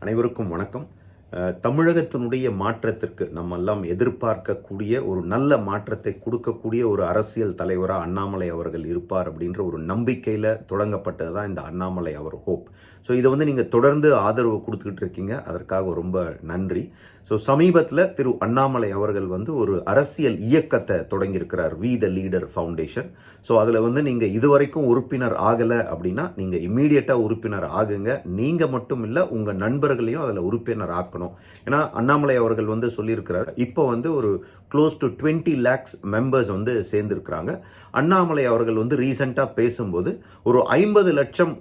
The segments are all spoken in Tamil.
அனைவருக்கும் வணக்கம். தமிழகத்தினுடைய மாற்றத்திற்கு நம்ம எல்லாம் எதிர்பார்க்கக்கூடிய ஒரு நல்ல மாற்றத்தை கொடுக்கக்கூடிய ஒரு அரசியல் தலைவராக அண்ணாமலை அவர்கள் இருப்பார் அப்படின்ற ஒரு நம்பிக்கையில் தொடங்கப்பட்டது தான் இந்த அண்ணாமலை அவர் ஹோப். ஸோ இதை நீங்கள் தொடர்ந்து ஆதரவு கொடுத்துக்கிட்டு இருக்கீங்க, அதற்காக ரொம்ப நன்றி. ஸோ சமீபத்தில் திரு அண்ணாமலை அவர்கள் ஒரு அரசியல் இயக்கத்தை தொடங்கியிருக்கிறார், we the leader foundation. So அதில் நீங்கள் இதுவரைக்கும் உறுப்பினர் ஆகலை அப்படின்னா நீங்கள் இம்மீடியட்டாக உறுப்பினர் ஆகுங்க. நீங்கள் மட்டும் இல்லை, உங்கள் நண்பர்களையும் அதில் உறுப்பினர் ஆக்கணும். ஏன்னா அண்ணாமலை அவர்கள் சொல்லியிருக்கிறார், இப்போ ஒரு க்ளோஸ் டு 20 lakhs மெம்பர்ஸ் சேர்ந்திருக்கிறாங்க. அண்ணாமலை அவர்கள் ரீசெண்டாக பேசும்போது ஒரு 50 லட்சம்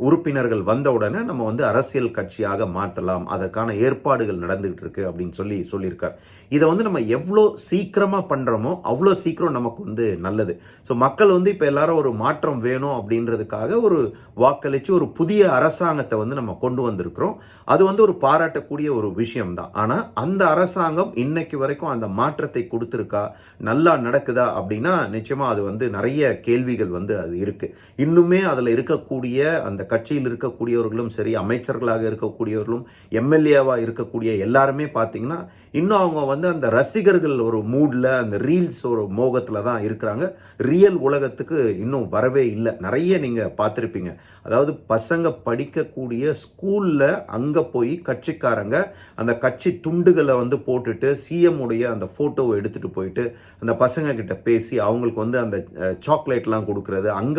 உறுப்பினர்கள் வந்த உடனே நம்ம அரசியல் கட்சியாக மாற்றலாம், அதற்கான ஏற்பாடுகள் நடந்துகிட்டு இருக்கு அப்படின்னு சொல்லியிருக்கார். இதை நம்ம எவ்வளோ சீக்கிரமா பண்றோமோ அவ்வளோ சீக்கிரம் நமக்கு நல்லது. ஸோ மக்கள் இப்போ எல்லாரும் ஒரு மாற்றம் வேணும் அப்படின்றதுக்காக ஒரு வாக்களிச்சு ஒரு புதிய அரசாங்கத்தை நம்ம கொண்டு வந்திருக்கிறோம். அது ஒரு பாராட்டக்கூடிய ஒரு விஷயம் தான். ஆனா அந்த அரசாங்கம் இன்னைக்கு வரைக்கும் அந்த மாற்றத்தை கொடுத்திருக்கா, நல்லா நடக்குதா அப்படின்னா நிச்சயமா அது நிறைய கேள்விகள் அது இருக்கு. இன்னுமே அதுல இருக்கக்கூடிய அந்த கட்சியில் இருக்கக்கூடியவர்களும் சரி, அமைச்சர்களாக இருக்கக்கூடியவர்களும் எம்எல்ஏவா இருக்கக்கூடிய எல்லாருமே பாத்தீங்கன்னா இன்னும் அவங்க அந்த ரசிகர்கள் ஒரு மூட்ல, அந்த ரீல்ஸ் ஒரு மோகத்துல தான் இருக்கிறாங்க. ரியல் உலகத்துக்கு இன்னும் வரவே இல்லை. நிறைய நீங்க பார்த்திருப்பீங்க. அதாவது பசங்க படிக்கக்கூடிய ஸ்கூல்ல அங்க போய் கட்சிக்காரங்க அந்த கட்சி துண்டுகளை போட்டுட்டு சிஎம் உடைய அந்த போட்டோவை எடுத்துட்டு போயிட்டு அந்த பசங்க கிட்ட பேசி அவங்களுக்கு அந்த சாக்லேட்லாம் கொடுக்கறது, அங்க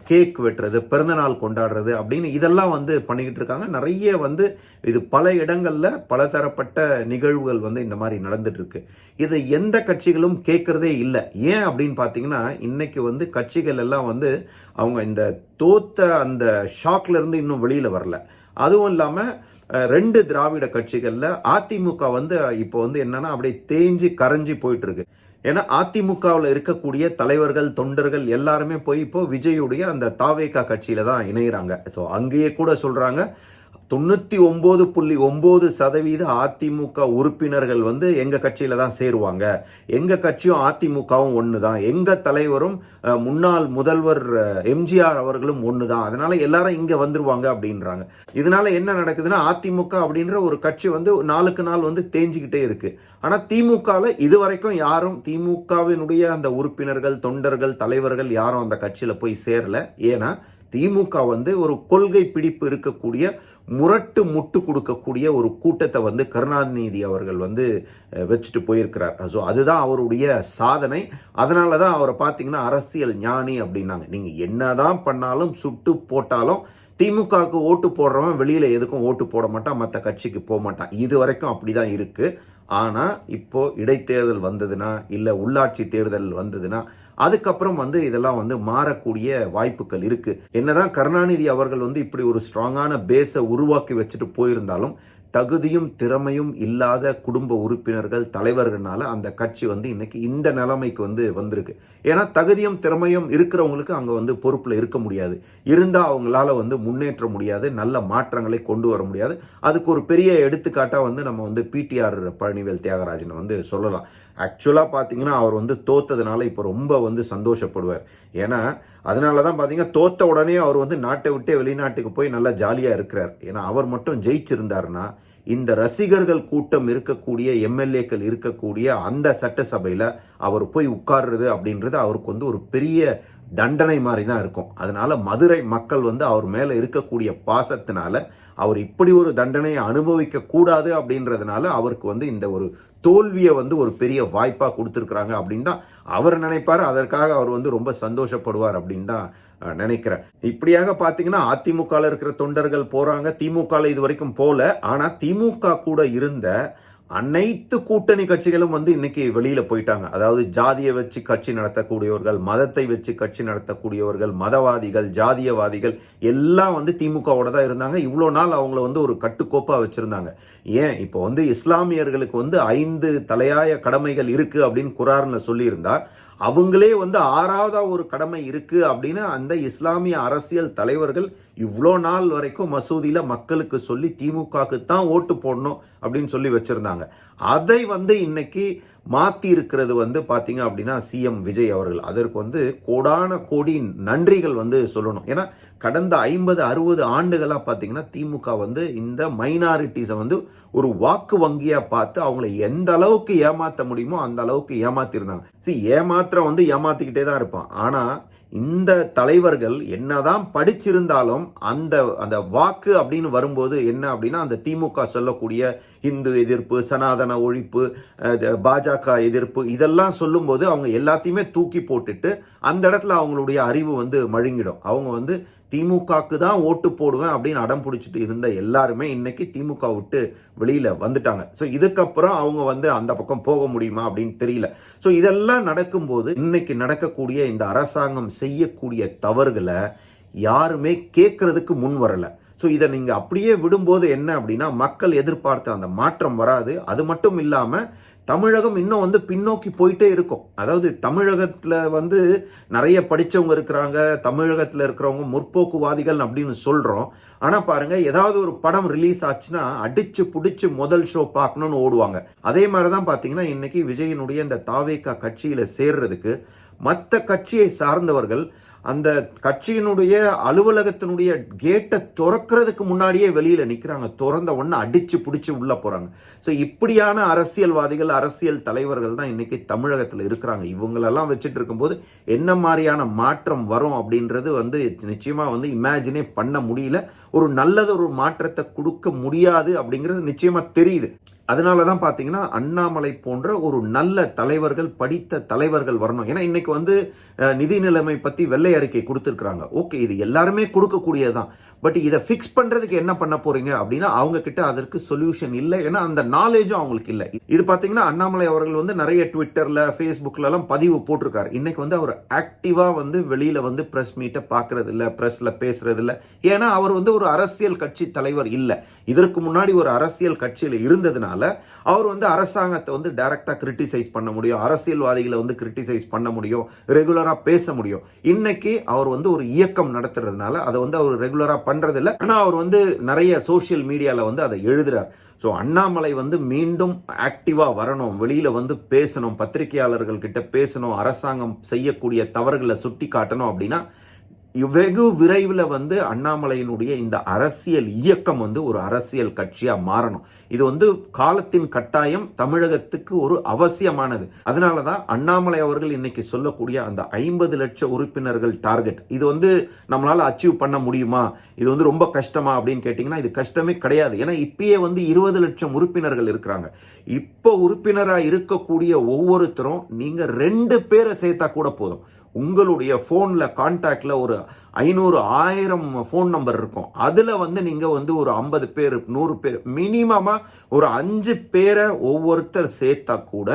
கேக் வெட்டுறது, பிறந்தநாள் கொண்டாடுறது அப்படின்னு இதெல்லாம் பண்ணிக்கிட்டு இருக்காங்க. நிறைய இது பல இடங்கள்ல பலதரப்பட்ட நிகழ்வுகள் இந்த மாதிரி நடந்துட்டு இருக்கு. இது எந்த கட்சிகளும் கேட்கறதே இல்லை. ஏன் அப்படின்னு பாத்தீங்கன்னா இன்னைக்கு கட்சிகள் எல்லாம் அவங்க இந்த தோத்த அந்த ஷாக்ல இருந்து இன்னும் வெளியில வரல. அதுவும் இல்லாம 2 திராவிட கட்சிகள்ல அதிமுக இப்போ என்னன்னா அப்படியே தேஞ்சி கரைஞ்சி போயிட்டு இருக்கு. ஏன்னா அதிமுகவில் இருக்கக்கூடிய தலைவர்கள், தொண்டர்கள் எல்லாருமே போய் இப்போ விஜயுடைய அந்த தாவேகா கட்சியில தான் இணைகிறாங்க. ஸோ அங்கேயே கூட சொல்றாங்க 99.9% அதிமுக உறுப்பினர்கள் எங்க கட்சியில தான் சேருவாங்க, எங்க கட்சியும் அதிமுகவும் ஒண்ணுதான், எங்க தலைவரும் முன்னாள் முதல்வர் எம்ஜிஆர் அவர்களும் ஒண்ணுதான், அதனால எல்லாரும் இங்க வந்துருவாங்க அப்படின்றாங்க. இதனால என்ன நடக்குதுன்னா அதிமுக அப்படின்ற ஒரு கட்சி நாளுக்கு நாள் தேஞ்சிக்கிட்டே இருக்கு. ஆனா திமுகல இதுவரைக்கும் யாரும் திமுகவினுடைய அந்த உறுப்பினர்கள், தொண்டர்கள், தலைவர்கள் யாரும் அந்த கட்சியில போய் சேரல. ஏன்னா திமுக ஒரு கொள்கை பிடிப்பு இருக்கக்கூடிய, முரட்டு முட்டு கொடுக்கக்கூடிய ஒரு கூட்டத்தை கருணாநிதி அவர்கள் வச்சுட்டு போயிருக்கிறார். ஸோ அதுதான் அவருடைய சாதனை. அதனால தான் அவரை பார்த்தீங்கன்னா அரசியல் ஞானி அப்படின்னாங்க. நீங்க என்னதான் பண்ணாலும், சுட்டு போட்டாலும் திமுகவுக்கு ஓட்டு போடுறவன் வெளியில எதுக்கும் ஓட்டு போட மாட்டான், மற்ற கட்சிக்கு போக மாட்டான். இது வரைக்கும் அப்படிதான் இருக்கு. ஆனா இப்போ இடைத்தேர்தல் வந்ததுன்னா, இல்ல உள்ளாட்சி தேர்தல் வந்ததுன்னா அதுக்கப்புறம் இதெல்லாம் மாறக்கூடிய வாய்ப்புகள் இருக்கு. என்னதான் கருணாநிதி அவர்கள் இப்படி ஒரு ஸ்ட்ராங்கான பேஸை உருவாக்கி வச்சுட்டு போயிருந்தாலும் தகுதியும் திறமையும் இல்லாத குடும்ப உறுப்பினர்கள், தலைவர்களால அந்த கட்சி இன்னைக்கு இந்த நிலைமைக்கு வந்திருக்கு. ஏன்னா தகுதியும் திறமையும் இருக்கிறவங்களுக்கு அங்க பொறுப்புல இருக்க முடியாது, இருந்தா அவங்களால முன்னேற்ற முடியாது, நல்ல மாற்றங்களை கொண்டு வர முடியாது. அதுக்கு ஒரு பெரிய எடுத்துக்காட்டா நம்ம பிடிஆர் பழனிவேல் தியாகராஜன் சொல்லலாம். ஆக்சுவலா பாத்தீங்கன்னா அவர் தோத்ததுனால இப்ப ரொம்ப சந்தோஷப்படுவார். ஏன்னா அதனாலதான் பாத்தீங்கன்னா தோத்த உடனே அவர் நாட்டை விட்டே வெளிநாட்டுக்கு போய் நல்லா ஜாலியா இருக்கிறார். ஏன்னா அவர் மட்டும் ஜெயிச்சிருந்தாருன்னா இந்த ரசிகர்கள் கூட்டம் இருக்கக்கூடிய, எம்எல்ஏக்கள் இருக்கக்கூடிய அந்த சட்டசபையில அவர் போய் உட்கார்றது அப்படின்றது அவருக்கு ஒரு பெரிய தண்டனை மாதிரி தான் இருக்கும். அதனால மதுரை மக்கள் அவர் மேல இருக்கக்கூடிய பாசத்தினால அவர் இப்படி ஒரு தண்டனையை அனுபவிக்க கூடாது அப்படின்றதுனால அவருக்கு இந்த ஒரு தோல்வியை ஒரு பெரிய வாய்ப்பா கொடுத்திருக்கிறாங்க அப்படின்னு தான் அவர் நினைப்பாரு. அதற்காக அவர் ரொம்ப சந்தோஷப்படுவார் அப்படின்னு தான் நினைக்கிறேன். இப்படியாக பாத்தீங்கன்னா அதிமுக இருக்கிற தொண்டர்கள் போறாங்க, திமுக இது வரைக்கும் போல. ஆனா திமுக கூட இருந்த அனைத்து கூட்டணி கட்சிகளும் இன்னைக்கு வெளியில போயிட்டாங்க. அதாவது ஜாதியை வச்சு கட்சி நடத்தக்கூடியவர்கள், மதத்தை வச்சு கட்சி நடத்தக்கூடியவர்கள், மதவாதிகள், ஜாதியவாதிகள் எல்லாம் திமுகவோட தான் இருந்தாங்க. இவ்வளவு நாள் அவங்கள ஒரு கட்டுக்கோப்பா வச்சிருந்தாங்க. ஏன் இப்போ இஸ்லாமியர்களுக்கு 5 தலையாய கடமைகள் இருக்கு அப்படின்னு குர்ஆன்ல சொல்லி இருந்தா அவங்களே 6வது ஒரு கடமை இருக்கு அப்படின்னு அந்த இஸ்லாமிய அரசியல் தலைவர்கள் இவ்வளோ நாள் வரைக்கும் மசூதியில மக்களுக்கு சொல்லி திமுகவுக்கு தான் ஓட்டு போடணும் அப்படின்னு சொல்லி வச்சிருந்தாங்க. அதை இன்னைக்கு மாத்தி இருக்கிறது பாத்தீங்க அப்படின்னா சிஎம் விஜய் அவர்கள். அதற்கு கோடான கோடி நன்றிகள் சொல்லணும். ஏன்னா கடந்த 50-60 ஆண்டுகளா பாத்தீங்கன்னா திமுக வந்து இந்த மைனாரிட்டிஸை வந்து ஒரு வாக்கு வங்கியா பார்த்து அவங்களை எந்த அளவுக்கு ஏமாத்த முடியுமோ அந்த அளவுக்கு ஏமாத்திருந்தாங்க. ஏமாத்திரம் வந்து ஏமாத்திக்கிட்டே தான் இருப்பான். ஆனா இந்த தலைவர்கள் என்னதான் படிச்சிருந்தாலும் அந்த அந்த வாக்கு அப்படின்னு வரும்போது என்ன அப்படின்னா, அந்த திமுக சொல்லக்கூடிய இந்து எதிர்ப்பு, சனாதன ஒழிப்பு, பாஜக எதிர்ப்பு, இதெல்லாம் சொல்லும்போது அவங்க எல்லாத்தையுமே தூக்கி போட்டுட்டு அந்த இடத்துல அவங்களுடைய அறிவு வந்து மழுங்கிடும். அவங்க வந்து திமுகக்கு தான் ஓட்டு போடுவேன் அப்படின்னு அடம் பிடிச்சிட்டு இருந்த எல்லாருமே இன்னைக்கு திமுக விட்டு வெளியில வந்துட்டாங்க. ஸோ இதுக்கப்புறம் அவங்க வந்து அந்த பக்கம் போக முடியுமா அப்படின்னு தெரியல. ஸோ இதெல்லாம் நடக்கும்போது இன்னைக்கு நடக்கக்கூடிய இந்த அரசாங்கம் செய்யக்கூடிய தவறுகளை யாருமே கேட்கறதுக்கு முன் வரல. ஸோ இதை நீங்க அப்படியே விடும்போது என்ன அப்படின்னா, மக்கள் எதிர்பார்த்த அந்த மாற்றம் வராது. அது மட்டும் இல்லாம தமிழகம் இன்னும் வந்து பின்னோக்கி போயிட்டே இருக்கும். அதாவது தமிழகத்துல வந்து நிறைய படிச்சவங்க இருக்கிறாங்க, தமிழகத்துல இருக்கிறவங்க முற்போக்குவாதிகள் அப்படின்னு சொல்றோம். ஆனா பாருங்க, ஏதாவது ஒரு படம் ரிலீஸ் ஆச்சுன்னா அடிச்சு புடிச்சு முதல் ஷோ பார்க்கணும்னு ஓடுவாங்க. அதே மாதிரிதான் பாத்தீங்கன்னா இன்னைக்கு விஜயனுடைய இந்த தாவேகா கட்சியில சேர்றதுக்கு மற்ற கட்சியை சார்ந்தவர்கள் அந்த கட்சியினுடைய அலுவலகத்தினுடைய கேட்டை திறக்கிறதுக்கு முன்னாடியே வெளியில நிக்கிறாங்க. திறந்த உடனே அடிச்சு பிடிச்சு உள்ள போறாங்க. ஸோ இப்படியான அரசியல்வாதிகள், அரசியல் தலைவர்கள் தான் இன்னைக்கு தமிழகத்தில் இருக்கிறாங்க. இவங்களெல்லாம் வச்சுட்டு இருக்கும்போது என்ன மாதிரியான மாற்றம் வரும் அப்படின்றது வந்து நிச்சயமா வந்து இமேஜினே பண்ண முடியல. ஒரு நல்லதொரு மாற்றத்தை கொடுக்க முடியாது அப்படிங்கிறது நிச்சயமா தெரியுது. அதனாலதான் பாத்தீங்கன்னா அண்ணாமலை போன்ற ஒரு நல்ல தலைவர்கள், படித்த தலைவர்கள் வரணும். ஏன்னா இன்னைக்கு வந்து நிதி நிலைமை பத்தி வெள்ளை அறிக்கை கொடுத்திருக்காங்க. ஓகே, இது எல்லாருமே கொடுக்கக்கூடியதுதான். பட் இதை பிக்ஸ் பண்றதுக்கு என்ன பண்ண போறீங்க அப்படின்னா அவங்க கிட்ட அதற்கு சொல்யூஷன் இல்லை. ஏன்னா அந்த நாலேஜும் அவங்களுக்கு இல்லை. இது பாத்தீங்கன்னா அண்ணாமலை அவர்கள் வந்து நிறைய ட்விட்டர்ல, ஃபேஸ்புக்ல எல்லாம் பதிவு போட்டிருக்காரு. இன்னைக்கு வந்து அவர் ஆக்டிவா வந்து வெளியில வந்து பிரஸ் மீட்டை பாக்குறது இல்ல, பிரஸ்ல பேசுறது இல்ல. ஏன்னா அவர் வந்து ஒரு அரசியல் கட்சி தலைவர் இல்ல. இதற்கு முன்னாடி ஒரு அரசியல் கட்சியில இருந்ததுனால அவர் வந்து அரசாங்கத்தை வந்து டைரக்டா கிரிட்டிசைஸ் பண்ண முடியும், அரசியல்வாதிகளை வந்து கிரிட்டிசைஸ் பண்ண முடியும், ரெகுலரா பேச முடியும். இன்னைக்கு அவர் வந்து ஒரு இயக்கம் நடத்துறதுனால அதை வந்து அவர் ரெகுலரா பண்றது இல்ல. ஆனா அவர் வந்து நிறைய சோசியல் மீடியால வந்து அதை எழுதுறார். ஸோ அண்ணாமலை வந்து மீண்டும் ஆக்டிவா வரணும், வெளியில வந்து பேசணும், பத்திரிகையாளர்கள் கிட்ட பேசணும், அரசாங்கம் செய்யக்கூடிய தவறுகளை சுட்டி காட்டணும் அப்படின்னா வெகு விரைவில் வந்து அண்ணாமலையினுடைய இந்த அரசியல் இயக்கம் வந்து ஒரு அரசியல் கட்சியா மாறணும். இது வந்து காலத்தின் கட்டாயம், தமிழகத்துக்கு ஒரு அவசியமானது. அதனாலதான் அண்ணாமலை அவர்கள் இன்னைக்கு சொல்லக்கூடிய அந்த 50 லட்சம் உறுப்பினர்கள் டார்கெட், இது வந்து நம்மளால அச்சீவ் பண்ண முடியுமா, இது வந்து ரொம்ப கஷ்டமா அப்படின்னு கேட்டீங்கன்னா இது கஷ்டமே கிடையாது. ஏன்னா இப்பயே வந்து 20 லட்சம் உறுப்பினர்கள் இருக்கிறாங்க. இப்போ உறுப்பினரா இருக்கக்கூடிய ஒவ்வொருத்தரும் நீங்க 2 பேரை சேர்த்தா கூட போதும். உங்களுடைய போன்ல கான்டாக்ட்ல ஒரு 500-1000 போன் நம்பர் இருக்கும். அதுல வந்து நீங்க வந்து ஒரு 50 பேர், 100 பேர், மினிமமா ஒரு 5 பேரை ஒவ்வொருத்தர் சேர்த்தா கூட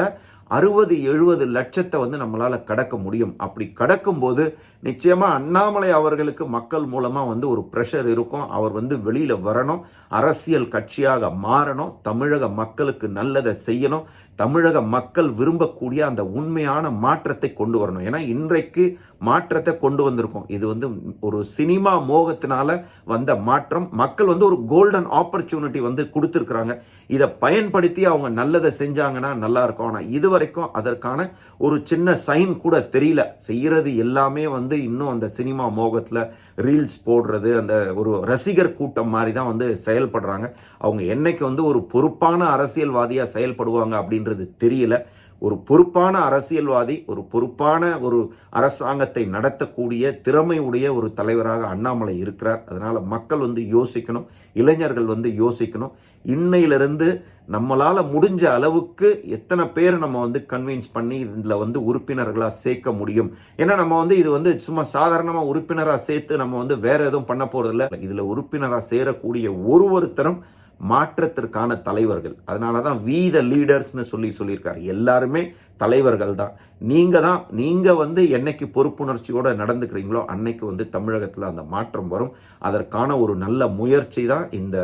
60-70 லட்சத்தை வந்து நம்மளால கடக்க முடியும். அப்படி கடக்கும் போது நிச்சயமா அண்ணாமலை அவர்களுக்கு மக்கள் மூலமா வந்து ஒரு பிரஷர் இருக்கும். அவர் வந்து வெளியில வரணும், அரசியல் கட்சியாக மாறணும், தமிழக மக்களுக்கு நல்லதை செய்யணும், தமிழக மக்கள் விரும்பக்கூடிய அந்த உண்மையான மாற்றத்தை கொண்டு வரணும். ஏன்னா இன்றைக்கு மாற்றத்தை கொண்டு வந்திருக்கோம். இது வந்து ஒரு சினிமா மோகத்தினால வந்த மாற்றம். மக்கள் வந்து ஒரு கோல்டன் ஆப்பர்ச்சுனிட்டி வந்து கொடுத்திருக்கிறாங்க. இதை பயன்படுத்தி அவங்க நல்லதை செஞ்சாங்கன்னா நல்லா இருக்கும். ஆனா இதுவரைக்கும் அதற்கான ஒரு சின்ன சைன் கூட தெரியல. செய்யறது எல்லாமே வந்து இன்னும் அந்த சினிமா மோகத்துல ரீல்ஸ் போடுறது, அந்த ஒரு ரசிகர் கூட்டம் மாதிரி தான் வந்து செயல்படுறாங்க. அவங்க என்னைக்கு வந்து ஒரு பொறுப்பான அரசியல்வாதியா செயல்படுவாங்க அப்படின்றது தெரியல. ஒரு பொறுப்பான அரசியல்வாதி, ஒரு பொறுப்பான ஒரு அரசாங்கத்தை நடத்தக்கூடிய திறமை உடைய ஒரு தலைவராக அண்ணாமலை இருக்கிறார். அதனால மக்கள் வந்து யோசிக்கணும், இளைஞர்கள் வந்து யோசிக்கணும். இன்னையிலிருந்து நம்மளால முடிஞ்ச அளவுக்கு எத்தனை பேர் நம்ம வந்து கன்வின்ஸ் பண்ணி இதுல வந்து உறுப்பினர்களா சேர்க்க முடியும். ஏன்னா நம்ம வந்து இது வந்து சும்மா சாதாரணமா உறுப்பினரா சேர்த்து நம்ம வந்து வேற எதுவும் பண்ண போறது இல்லை. இதுல உறுப்பினரா சேரக்கூடிய ஒருத்தரும் மாற்றத்திற்கான தலைவர்கள். அதனாலதான் வி த லீடர்ஸ்னு சொல்லியிருக்காரு. எல்லாருமே தலைவர்கள் தான். நீங்க வந்து என்னைக்கு பொறுப்புணர்ச்சியோட நடந்துக்கிறீங்களோ அன்னைக்கு வந்து தமிழகத்துல அந்த மாற்றம் வரும். அதற்கான ஒரு நல்ல முயற்சி தான் இந்த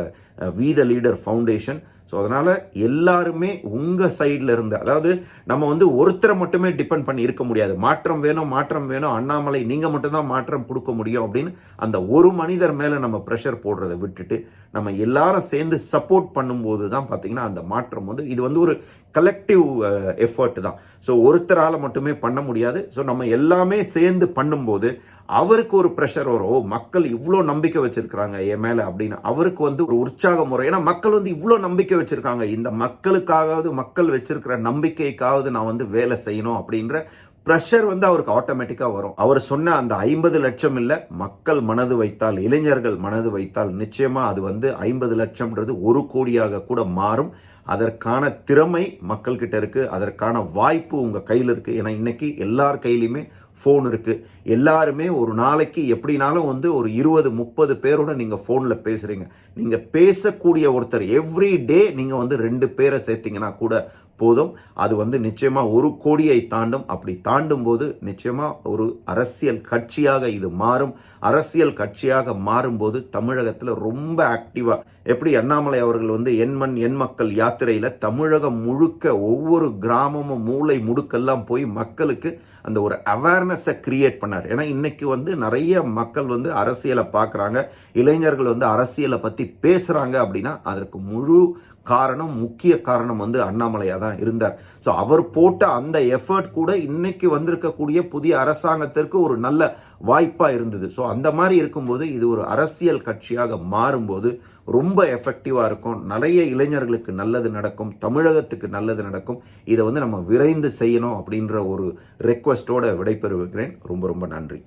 we the leader foundation. So அதனால எல்லாருமே உங்க சைட்ல இருந்து, அதாவது நம்ம வந்து ஒருத்தரை மட்டுமே டிபெண்ட் பண்ணி இருக்க முடியாது. மாற்றம் வேணும், மாற்றம் வேணும், அண்ணாமலை நீங்க மட்டும்தான் மாற்றம் கொடுக்க முடியும் அப்படின்னு அந்த ஒரு மனிதர் மேல நம்ம ப்ரெஷர் போடுறதை விட்டுட்டு நம்ம எல்லாரும் சேர்ந்து சப்போர்ட் பண்ணும்போது தான் பார்த்தீங்கன்னா அந்த மாற்றம் வந்து இது வந்து ஒரு கலெக்டிவ் எஃபர்ட் தான். ஸோ ஒருத்தரால் மட்டுமே பண்ண முடியாது. ஸோ நம்ம எல்லாமே சேர்ந்து பண்ணும்போது அவருக்கு ஒரு ப்ரெஷர் வரும். ஓ, மக்கள் இவ்வளோ நம்பிக்கை வச்சிருக்கிறாங்க என் மேல அப்படின்னு அவருக்கு வந்து ஒரு உற்சாகம் வரும். ஏன்னா மக்கள் வந்து இவ்வளோ நம்பிக்கை வச்சிருக்காங்க, இந்த மக்களுக்காவது, மக்கள் வச்சிருக்கிற நம்பிக்கைக்காவது நான் வந்து வேலை செய்யணும் அப்படின்ற ப்ரெஷர் வந்து அவருக்கு ஆட்டோமேட்டிக்கா வரும். அவர் சொன்ன அந்த 50 லட்சம் இல்ல, மக்கள் மனது வைத்தால், இளைஞர்கள் மனது வைத்தால் நிச்சயமா அது வந்து 50 லட்சம்ன்றது 1 கோடியாக கூட மாறும். அதற்கான திறமை மக்கள் கிட்ட இருக்கு, அதற்கான வாய்ப்பு உங்க கையில் இருக்கு. ஏன்னா இன்னைக்கு எல்லார் கையிலுமே ஃபோன் இருக்கு. எல்லாருமே ஒரு நாளைக்கு எப்படினாலும் வந்து ஒரு 20-30 பேரோட நீங்க ஃபோன்ல பேசுறீங்க. நீங்க பேசக்கூடிய ஒருத்தர் எவ்ரி டே நீங்க வந்து 2 பேரை சேர்த்தீங்கன்னா கூட போதும். அது வந்து நிச்சயமா 1 கோடியை தாண்டும். அப்படி தாண்டும் போது நிச்சயமா ஒரு அரசியல் கட்சியாக இது மாறும். அரசியல் கட்சியாக மாறும்போது தமிழகத்துல ரொம்ப ஆக்டிவா, எப்படி அண்ணாமலை அவர்கள் வந்து என் மண் என் மக்கள் யாத்திரையில தமிழகம் முழுக்க ஒவ்வொரு கிராமமும் மூளை முடுக்கெல்லாம் போய் மக்களுக்கு அந்த ஒரு அவேர்னஸை கிரியேட் பண்ணார். ஏன்னா இன்னைக்கு வந்து நிறைய மக்கள் வந்து அரசியலை பார்க்குறாங்க, இளைஞர்கள் வந்து அரசியலை பற்றி பேசுகிறாங்க அப்படின்னா அதற்கு முழு காரணம், முக்கிய காரணம் வந்து அண்ணாமலையாக தான் இருந்தார். ஸோ அவர் போட்ட அந்த எஃபர்ட் கூட இன்னைக்கு வந்திருக்கக்கூடிய புதிய அரசாங்கத்திற்கு ஒரு நல்ல வாய்ப்பாக இருந்தது. ஸோ அந்த மாதிரி இருக்கும்போது இது ஒரு அரசியல் கட்சியாக மாறும்போது ரொம்ப எஃபெக்டிவாக இருக்கும். நிறைய இளைஞர்களுக்கு நல்லது நடக்கும், தமிழகத்துக்கு நல்லது நடக்கும். இதை வந்து நம்ம விரைந்து செய்யணும் அப்படின்ற ஒரு ரெக்வஸ்டோட விடைபெறுகிறேன். ரொம்ப ரொம்ப நன்றி.